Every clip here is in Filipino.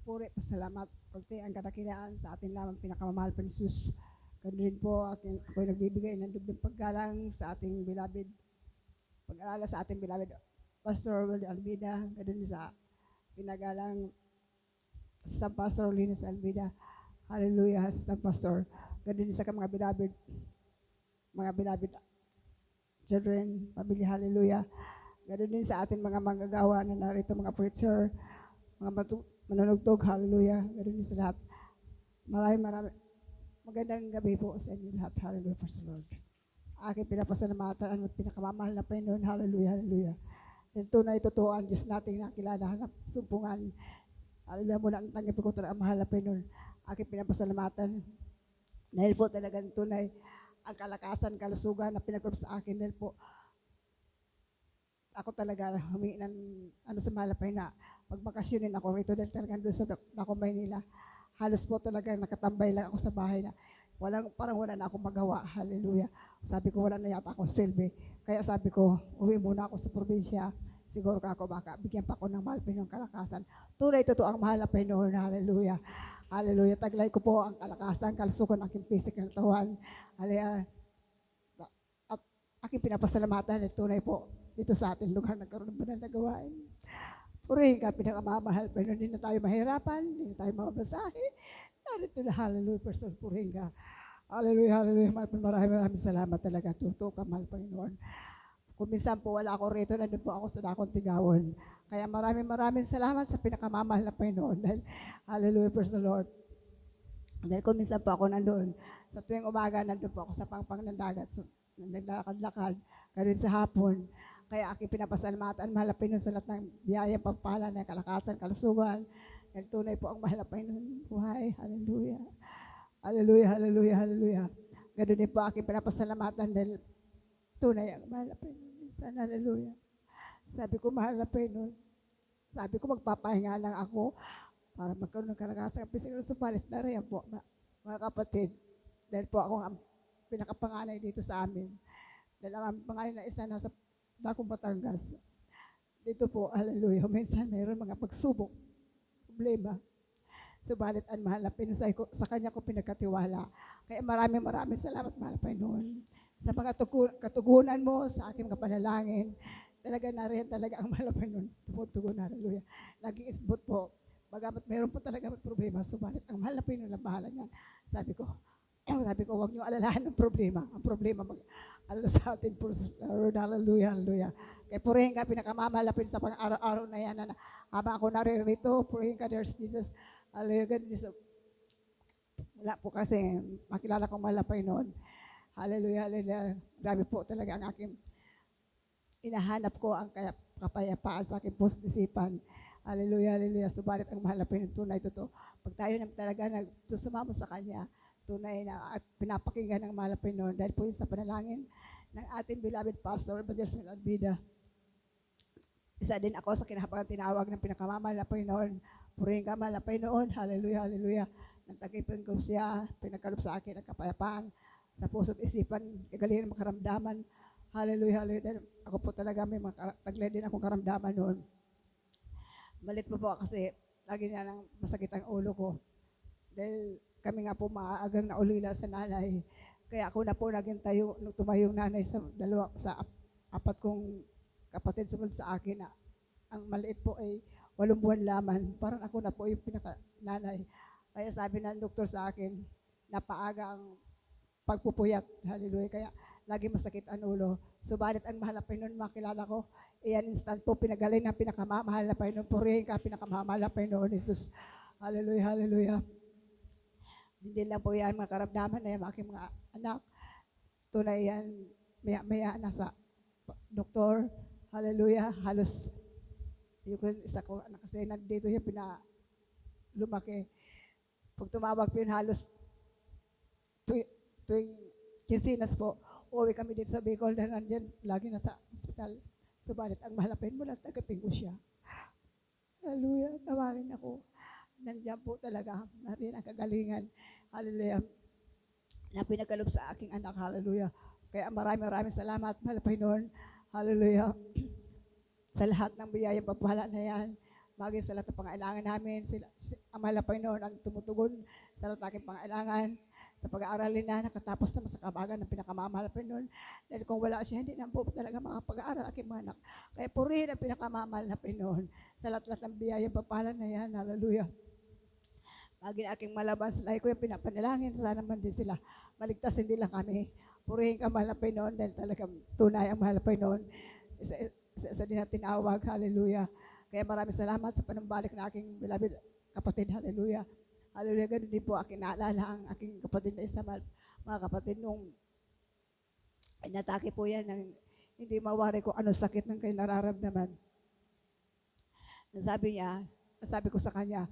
puri, pasalamat, kunti ang kadakilaan sa ating lamang pinakamamahal pa ni Jesus. Ganun rin po, ako'y nagbibigay ng dugdong paggalang sa ating beloved, pag-alala sa ating beloved Pastor Willie Almeida, ganun sa pinagalang Staff Pastor Linus Almeida. Hallelujah, Staff Pastor. Ganun sa mga beloved children, pamilya, hallelujah. Ganun din sa ating mga manggagawa na narito, mga preacher, mga manunugtog, hallelujah. Ganun din sa lahat. Marami. Magandang gabi po sa inyo lahat. Hallelujah, praise the Lord. Aking pinapasalamatan ang pinakamamahal na Panginoon. Hallelujah, hallelujah. Dahil tunay totoo ang Diyos nating nakilala, hanap sumpungan. Hallelujah, muna ang tanggapin ko ang mahal na Panginoon. Aking pinapasalamatan. Dahil po talagang tunay ang kalakasan, kalusugan na pinagkaroon sa akin. Dahil po ako talaga humingi ng sa mahal na Panginoon na magbakasyonin ako rito dahil talagang doon sa Naco, Maynila. Halos po talaga nakatambay lang ako sa bahay na parang wala na akong magawa. Hallelujah. Sabi ko, wala na yata akong silbi. Kaya sabi ko, uwi muna ako sa probinsya. Siguro ka ako baka bigyan pa ako ng mahal Panginoon kalakasan. Tunay totoo ang mahal na Panginoon. Hallelujah. Hallelujah. Taglay ko po ang kalakasan, kalusugan, aking physical katawan. Hallelujah. At aking pinapasalamatan at tunay po dito sa ating lugar nagkaroon ng banal na gawain. Purihin ka, pinakamamahal, pero hindi na tayo mahirapan, hindi na tayo mababasahin. Narito na, hallelujah, person, purihin ka. Hallelujah, hallelujah, maraming salamat talaga. Tuto ka, mahal Panginoon. Kung minsan po wala ako rito, nandun po ako sa Dakong Tigawon. Kaya maraming salamat sa pinakamamahal na Panginoon. Dahil, hallelujah, praise the Lord. Dahil kung minsan po ako nandun, sa tuwing umaga, nandun po ako sa pangpang ng dagat. So, naglakad-lakad, ganun sa hapon. Kaya aking pinapasalamatan, mahal na Panginoon sa lahat ng biyayang pagpala na kalakasan, kalusugan. Dahil tunay po ang mahal na Panginoon buhay. Hallelujah. Hallelujah, hallelujah, hallelujah. Ganun din po aking pinapasalamatan dahil tunay ang mahal na Panginoon. Minsan, hallelujah. Sabi ko, mahal na Panginoon. Sabi ko, magpapahinga lang ako para magkaroon ng kalakasan. Pisiguro subalit na rin po, mga kapatid. Dahil po ako ang pinakapanganay dito sa amin. Dahil ang panganay na isa nasa Dakong Batangas. Dito po, hallelujah, minsan mayroon mga pagsubok, problema. Subalit ang mahal na Panginoon sa Kanya ko pinagkatiwala. Kaya maraming salamat, mahal na Panginoon. Sa mga katugunan mo, sa aking mga panalangin, talaga na rin talaga ang mahal na Panginoon. Tumutugon, hallelujah. Nag-iisbot po. Bagamat mayroon po talaga problema, subalit ang mahal na Panginoon na bahala niyan. Sabi ko, huwag niyo alalahan ng problema. Ang problema mag-alala sa atin po. Hallelujah, hallelujah. Kaya purihin ka, pinakamamalapin sa pang-araw-araw na yan. Habang ako naririto, purihin ka, there's Jesus. Hallelujah. Wala po kasi, makilala kong malapay noon. Hallelujah, hallelujah. Grabe po talaga ang aking inahanap ko ang kapayapaan sa aking puso-isipan. Hallelujah, hallelujah. Subalit ang mahal na Panginoon, tunay totoo. Pag tayo na talaga nagsusumamo sa Kanya, tunay na at pinapakinggan ng mahal na Panginoon dahil po yun sa panalangin ng ating beloved Pastor, Brother Smith Albida. Isa din ako sa kinahapagang tinawag ng pinakamamahal na Panginoon. Purihin ka, mahal na Panginoon. Hallelujah, hallelujah. Nagtakipin ko siya, pinagkalop sa akin ang kapayapaan sa puso't isipan, kagalingan ng makaramdaman. Hallelujah, hallelujah. Ako po talaga may taglay din akong karamdaman noon. Malit po kasi lagi na nang masakit ang ulo ko. Dahil kami nga po maagang naulila sa nanay. Kaya ako na po naging tayo, nung tumayo yung nanay sa apat kong kapatid sumunod sa akin na ang maliit po ay 8 buwan laman. Parang ako na po yung pinaka-nanay. Kaya sabi ng doktor sa akin, napaaga ang pagpupuyat. Hallelujah. Kaya lagi masakit ang ulo. Subalit ang mahal na Panginoon, makilala ko, iyan instant po, pinagaling ng pinakamamahal na Panginoon. Purihin ka, pinakamamahal na Panginoon, Jesus. Hallelujah, hallelujah. Hindi lang po yan mga karamdaman na yung aking mga anak. Tunay yan, maya nasa doktor. Hallelujah. Halos, yung isa ko anak kasi nandito yung lumaki. Pag tumawag po yun, halos tuwing kinsinas po, uwi kami dito sa Bicol na nandiyan, lagi nasa hospital. Subalit, ang mahal na Panginoon mo lang, tagating ko siya. Hallelujah. Tawagin ako. Nandiyan po talaga natin ang kagalingan. Hallelujah. Na pinagkaloob sa aking anak. Hallelujah. Kaya maraming salamat, mahal na Panginoon. Hallelujah. Sa lahat ng biyayang pagpala na yan. maging sa lahat ng pangailangan namin. Ang mahal na Panginoon ang tumutugon sa lahat ng aking pangailangan. Sa pag-aaralin na, nakatapos naman sa kabagan ng pinakamamahal na Panginoon. Dahil kung wala siya, hindi na po talaga makapag-aaral aking mga anak. Kaya purihin ang pinakamamahal na Panginoon sa lahat ng biyayang papalan na yan. Hallelujah. Maging aking malaban sa lahi ko yung pinapanalangin. Sana man din sila maligtas, hindi lang kami. Purihin ka mahal na Panginoon dahil talagang tunay ang mahal na Panginoon. Isa din na tinawag. Hallelujah. Kaya maraming salamat sa panumbalik na aking beloved kapatid. Hallelujah. Hallelujah. Ganun din po aking naalala ang aking kapatid na isa, mga kapatid, nung inatake po yan ng hindi mawari kung ano sakit ng kayo nararamdaman. Sabi ko sa kanya,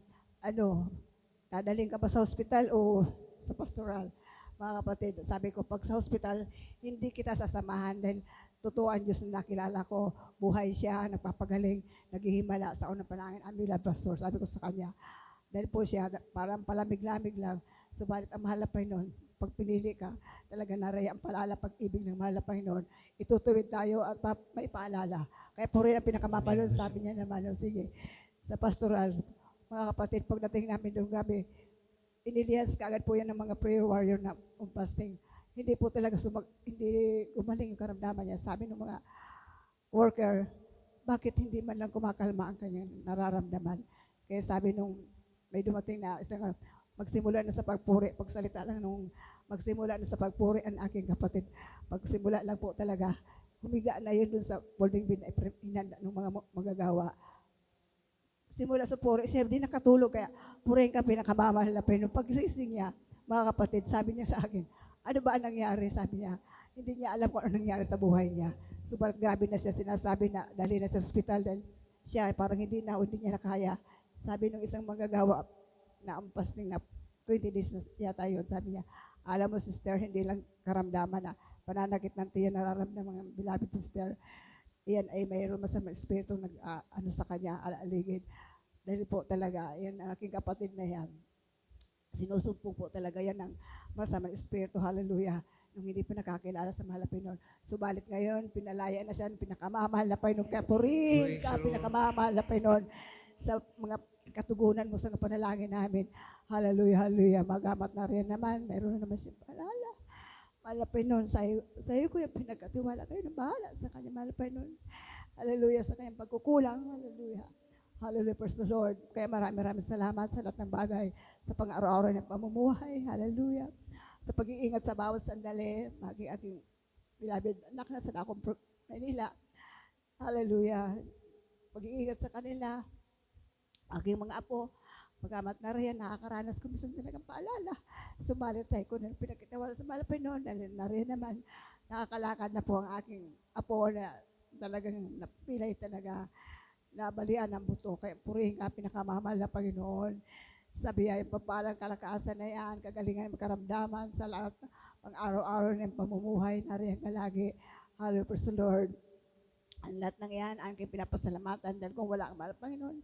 dadaling ka ba sa hospital o sa pastoral? Mga kapatid, sabi ko, pag sa hospital, hindi kita sasamahan dahil totoo ang Diyos na nakilala ko. Buhay siya, nagpapagaling, naghihimala sa unang panangin. Ang nila, pastor, sabi ko sa kanya. Dahil po siya, parang palamig-lamig lang. Subalit ang mahal na Panginoon, pag pinili ka, talaga naraya ang palala pag-ibig ng mahal na Panginoon. Itutuwid tayo at may paalala. Kaya po rin ang pinakamapalon, sabi niya naman, sige, sa pastoral, mga kapatid, pagdating namin doon, grabe, inilias ka agad po yan ng mga prayer warrior na fasting. Hindi po talaga hindi gumaling yung karamdaman niya. Sabi ng mga worker, bakit hindi man lang kumakalma ang kanyang nararamdaman? Kaya sabi nung may dumating na isang magsimula na sa pagpuri, pagsalita lang nung magsimula na sa pagpuri ang aking kapatid. Pagsimula lang po talaga, humiga na yun dun sa folding bin na inanda ng mga magagawa. Simula sa puri, siya di nakatulog, kaya purihin ka pinakamamahal na Panginoon. Pagsising niya, mga kapatid, sabi niya sa akin, ano ba ang nangyari? Sabi niya, hindi niya alam kung ano nangyari sa buhay niya. Subalit grabe na siya sinasabi na dali na sa hospital dahil siya parang hindi niya nakaya. Sabi nung isang magagawa na fasting na 20 days na yata yun, sabi niya, alam mo sister, hindi lang karamdaman na pananakit ng tiyan nararamdaman ng beloved sister. Iyan ay mayroon masamang espiritu sa kanya, aligid. Dahil po talaga, yan ang aking kapatid na yan. Sinusumpong po talaga yan ng masamang espiritu, hallelujah, nung hindi pa nakakilala sa mahal na Panginoon. Subalit ngayon, pinalaya na siya ng pinakamamahal na Panginoon. Kaya purihin ka, pinakamamahal na Panginoon sa mga katugunan mo sa panalangin namin. Hallelujah, hallelujah. Magamat na rin naman. Mayroon naman siyang paalala. Mahal na Panginoon, sa'yo ko yung pinagkatiwala. Kayo na bahala sa kanya, mahal na Panginoon. Hallelujah, sa kanyang pagkukulang. Hallelujah. Hallelujah, praise the Lord. Kaya maraming salamat sa lahat ng bagay, sa pang-araw-araw ng pamumuhay. Hallelujah. Sa pag-iingat sa bawat sandali, maging ating beloved anak na sa akong Manila. Hallelujah. Pag-iingat sa kanila, aking mga apo, pagamat na rin, nakakaranas ko minsan talagang paalala. Sumalit sa ko na pinagkitawala sa malapay noon, dahil na rin naman, nakakalakad na po ang aking apo na talagang napilay talaga, nabalian ng buto. Kaya purihin ka, pinakamahal na Panginoon. Sa biyayang papalang kalakasan na yan, kagalingan, makaramdaman sa lahat ng araw-araw ng pamumuhay na rin kalagi. Hallelujah, praise the Lord. Ang lahat ng yan, ang aking pinapasalamatan dahil kung wala ang mahal Panginoon,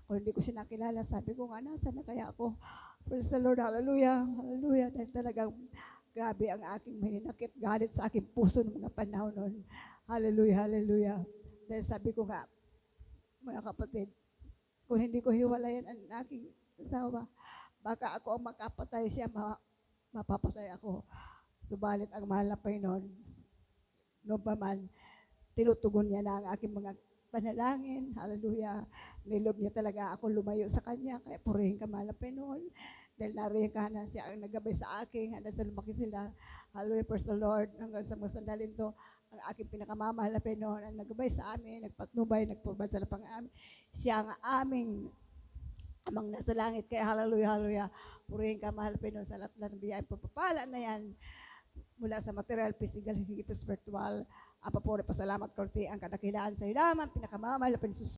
kung hindi ko siya nakilala, sabi ko nga, nasaan na kaya ako? Praise the Lord, hallelujah, hallelujah. Dahil talagang grabe ang aking maninakit, galit sa aking puso ng mga panahon noon. Hallelujah, hallelujah. Dahil sabi ko nga, mga kapatid, kung hindi ko hiwalayan ang aking asawa, baka ako ang makapatay siya, mapapatay ako. Subalit ang mahal na Panginoon, noon pa man, tinutugon niya na ang aking mga panalangin. Hallelujah. Nilob niya talaga ako lumayo sa kanya. Kaya purihin ka, mahal na Panginoon. Dahil nariyan ka na siya ang nagabay sa akin. Hanggang sa lumaki sila. Hallelujah, praise the Lord. Hanggang sa mga sandalin to, ang aking pinakamamahal na Panginoon ang nagabay sa amin, nagpatnubay, nagpubad sa lapang amin. Siya ang aming amang nasa langit. Kaya hallelujah, hallelujah. Purihin ka, mahal na Panginoon, sa lahat ng biyayang pagpapala na yan. Mula sa material, physical, higit spiritual. Papuri, pasalamat, korte, ang kadakilaan sa iyo naman, pinakamamahal na Panginoon.